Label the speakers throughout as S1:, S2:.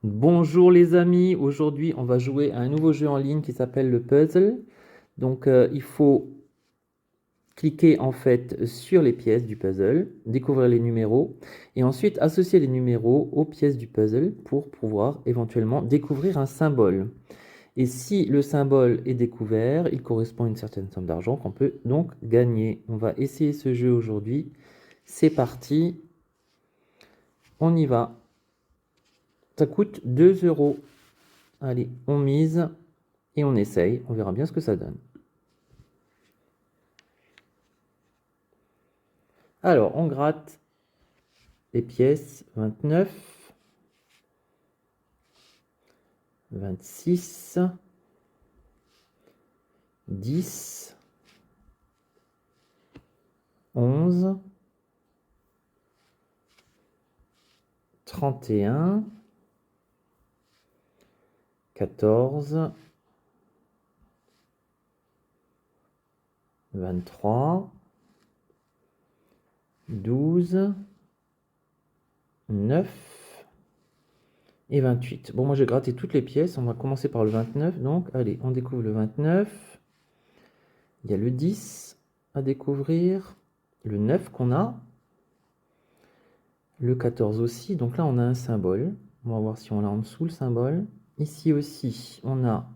S1: Bonjour les amis, aujourd'hui on va jouer à un nouveau jeu en ligne qui s'appelle le puzzle. Donc il faut cliquer en fait sur les pièces du puzzle, découvrir les numéros et ensuite associer les numéros aux pièces du puzzle pour pouvoir éventuellement découvrir un symbole. Et si le symbole est découvert, il correspond à une certaine somme d'argent qu'on peut donc gagner. On va essayer ce jeu aujourd'hui. C'est parti, on y va. Ça coûte 2 euros. Allez, on mise. Et on essaye, on verra bien ce que ça donne. Alors, on gratte les pièces 29, 26, 10, 11, 31, 14, 23, 12, 9 et 28. Bon, moi j'ai gratté toutes les pièces, on va commencer par le 29, donc allez, on découvre le 29. Il y a le 10 à découvrir, le 9 qu'on a, le 14 aussi, donc là on a un symbole. On va voir si on l'a en dessous le symbole. Ici aussi, on a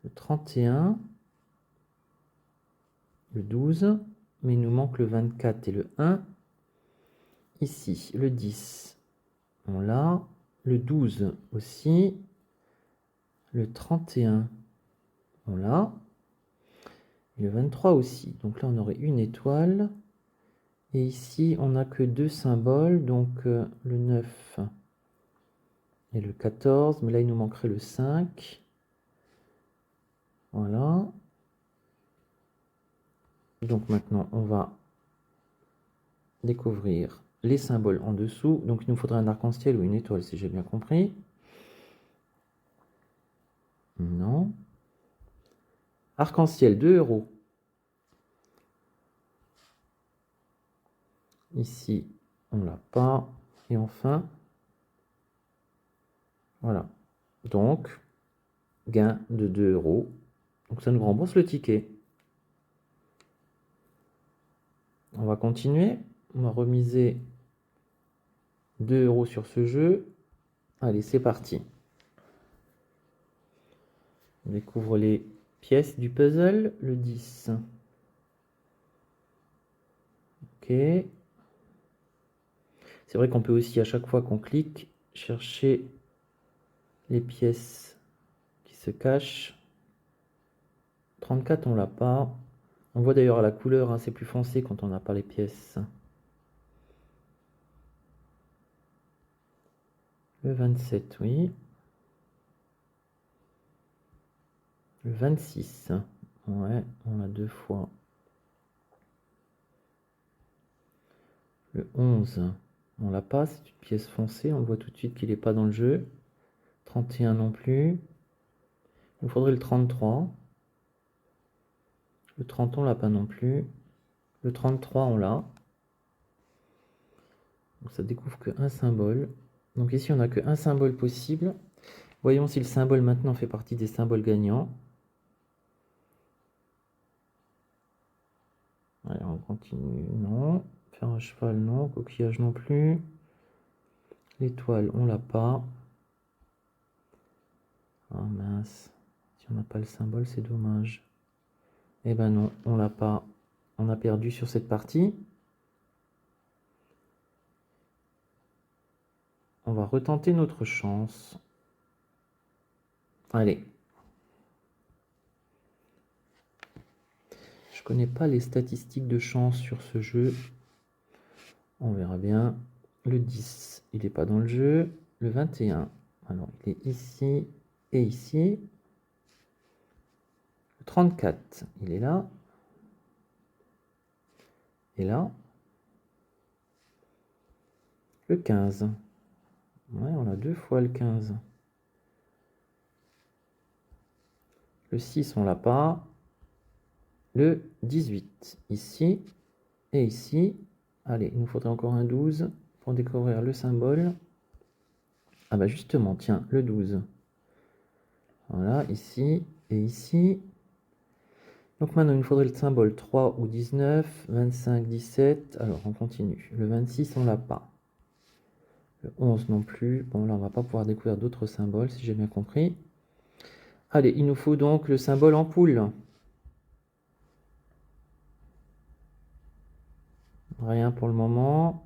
S1: le 31, le 12, mais il nous manque le 24 et le 1. Ici, le 10, on l'a. Le 12 aussi. Le 31, on l'a. Et le 23 aussi. Donc là, on aurait une étoile. Et ici, on n'a que deux symboles, donc le 9 et le 14. Mais là, il nous manquerait le 5. Voilà. Donc maintenant, on va découvrir les symboles en dessous. Donc il nous faudrait un arc-en-ciel ou une étoile, si j'ai bien compris. Non. Arc-en-ciel, 2 euros. Ici, on l'a pas. Et enfin, voilà. Donc, gain de 2 euros. Donc ça nous rembourse le ticket. On va continuer. On va remiser 2 euros sur ce jeu. Allez, c'est parti. On découvre les pièces du puzzle. Le 10. Ok. C'est vrai qu'on peut aussi, à chaque fois qu'on clique, chercher les pièces qui se cachent. 34, on l'a pas. On voit d'ailleurs à la couleur, hein, c'est plus foncé quand on n'a pas les pièces. Le 27, oui. Le 26. Ouais, on a deux fois. Le 11, on l'a pas, c'est une pièce foncée, on voit tout de suite qu'il n'est pas dans le jeu. 31 non plus. Il faudrait le 33. Le 30, on l'a pas non plus. Le 33, on l'a. Donc ça découvre qu'un symbole. Donc ici, on n'a qu'un symbole possible. Voyons si le symbole maintenant fait partie des symboles gagnants. Allez, on continue. Non. Faire un cheval, non. Coquillage non plus. L'étoile, on l'a pas. Ah mince. Si on n'a pas le symbole, c'est dommage. Eh ben non, on l'a pas. On a perdu sur cette partie. On va retenter notre chance. Allez. Je connais pas les statistiques de chance sur ce jeu. On verra bien. Le 10, il n'est pas dans le jeu. Le 21, alors il est ici et ici. Le 34, il est là. Et là. Le 15. Ouais, on a deux fois le 15. Le 6, on l'a pas. Le 18, ici et ici. Allez, il nous faudrait encore un 12 pour découvrir le symbole. Ah bah justement, tiens, le 12. Voilà, ici et ici. Donc maintenant, il nous faudrait le symbole 3 ou 19, 25, 17. Alors, on continue. Le 26, on l'a pas. Le 11 non plus. Bon, là, on va pas pouvoir découvrir d'autres symboles, si j'ai bien compris. Allez, il nous faut donc le symbole ampoule. Rien pour le moment.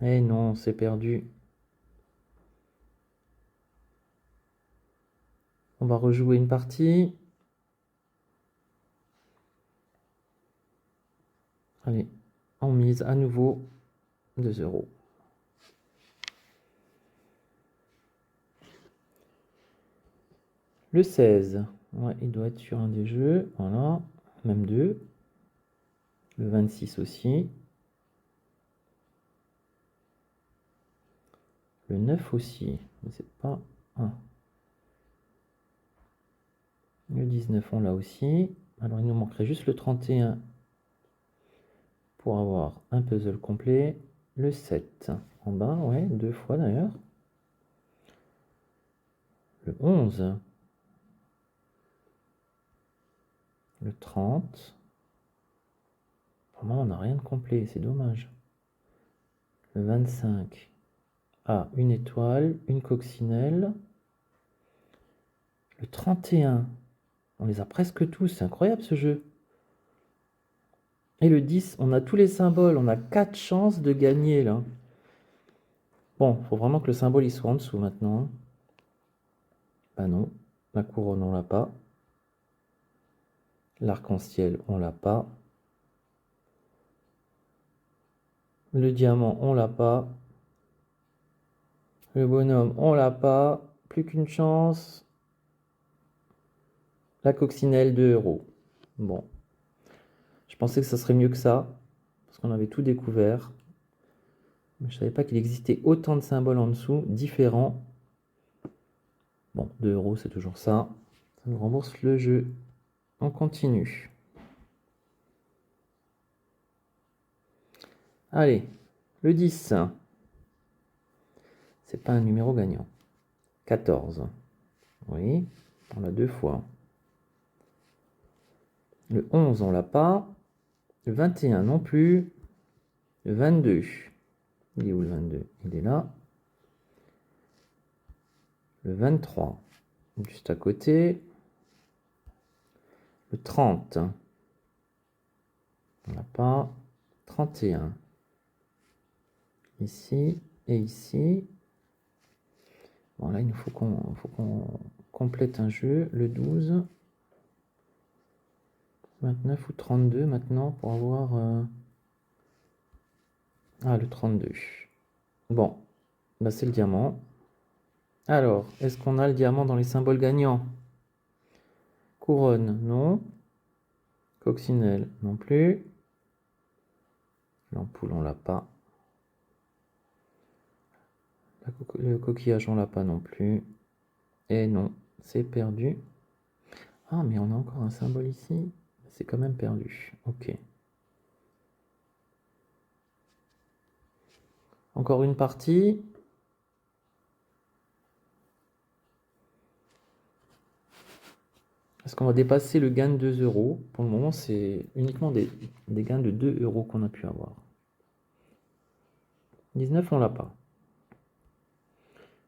S1: Eh non, c'est perdu. On va rejouer une partie. Allez, on mise à nouveau 2 euros. Le 16, ouais, il doit être sur un des jeux. Voilà, même deux. Le 26 aussi. Le 9 aussi, mais c'est pas un. Le 19, on l'a aussi. Alors, il nous manquerait juste le 31 pour avoir un puzzle complet. Le 7 en bas, ouais, deux fois d'ailleurs. Le 11. Le 30. Pour moi, on n'a rien de complet, c'est dommage. Le 25. Ah, une étoile, une coccinelle. Le 31. On les a presque tous, c'est incroyable ce jeu. Et le 10, on a tous les symboles, on a 4 chances de gagner là. Bon, faut vraiment que le symbole il soit en dessous maintenant. Bah non, la couronne on l'a pas. L'arc-en-ciel on l'a pas. Le diamant on l'a pas. Le bonhomme on l'a pas. Plus qu'une chance. La coccinelle 2 euros. Bon, je pensais que ça serait mieux que ça, parce qu'on avait tout découvert. Mais je savais pas qu'il existait autant de symboles en dessous, différents. Bon, 2 euros c'est toujours ça. Ça nous rembourse le jeu. On continue. Allez, le 10. C'est pas un numéro gagnant. 14. Oui, on l'a deux fois. Le 11, on l'a pas. Le 21 non plus. Le 22. Il est où le 22? Il est là. Le 23, juste à côté. Le 30. On l'a pas. 31. Ici et ici. Bon, là, il nous faut qu'on complète un jeu. Le 12. 29 ou 32 maintenant pour avoir... Ah, le 32. Bon, bah c'est le diamant. Alors, est-ce qu'on a le diamant dans les symboles gagnants? Couronne, non. Coccinelle, non plus. L'ampoule, on l'a pas. Le coquillage, on l'a pas non plus. Et non, c'est perdu. Ah, mais on a encore un symbole ici. C'est quand même perdu. Ok. Encore une partie. Est-ce qu'on va dépasser le gain de 2 euros? Pour le moment, c'est uniquement des gains de 2 euros qu'on a pu avoir. 19, on l'a pas.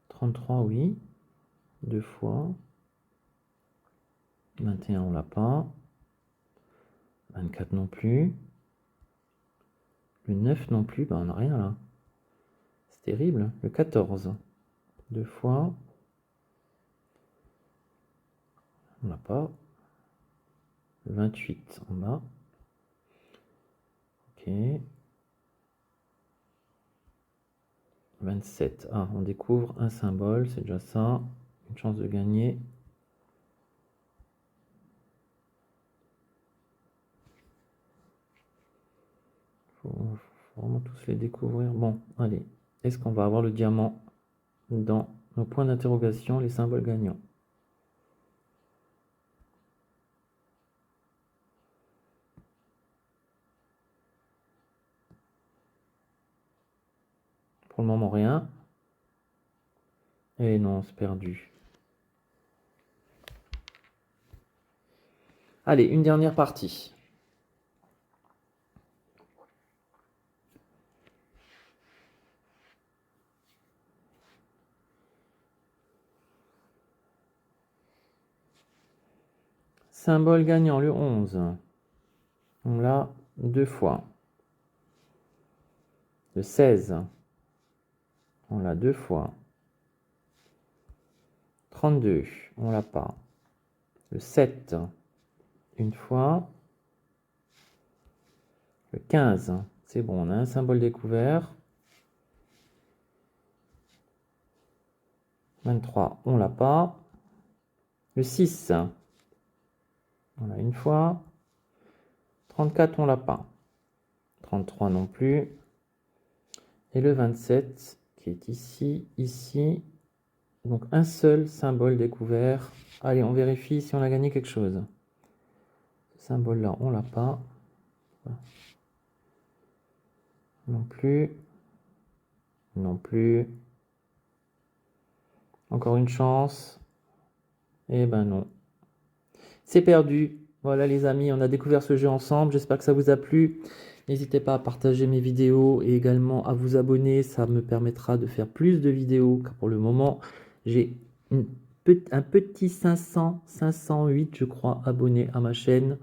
S1: 33, oui. Deux fois. 21, on l'a pas. 24 non plus. Le 9 non plus, bah on n'a rien là. C'est terrible. Le 14, deux fois. On n'a pas. Le 28 en bas. Ok. 27. Ah, on découvre un symbole, c'est déjà ça. Une chance de gagner. Faut vraiment tous les découvrir. Bon, allez. Est-ce qu'on va avoir le diamant dans nos points d'interrogation, les symboles gagnants? Pour le moment, rien. Et non, c'est perdu. Allez, une dernière partie. Symbole gagnant, le 11. On l'a 2 fois. Le 16. On l'a 2 fois. 32, on l'a pas. Le 7, une fois. Le 15, c'est bon, on a un symbole découvert. 23, on l'a pas. Le 6, on l'a une fois. 34, on l'a pas. 33 non plus. Et le 27, qui est ici, ici. Donc un seul symbole découvert. Allez, on vérifie si on a gagné quelque chose. Ce symbole-là, on l'a pas. Non plus. Non plus. Encore une chance. Eh ben non. C'est perdu. Voilà les amis, on a découvert ce jeu ensemble. J'espère que ça vous a plu. N'hésitez pas à partager mes vidéos et également à vous abonner. Ça me permettra de faire plus de vidéos. Car pour le moment, j'ai un petit 508, je crois, abonnés à ma chaîne.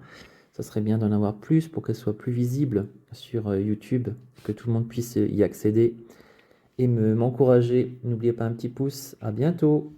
S1: Ça serait bien d'en avoir plus pour qu'elle soit plus visible sur YouTube. Que tout le monde puisse y accéder et m'encourager. N'oubliez pas un petit pouce. À bientôt.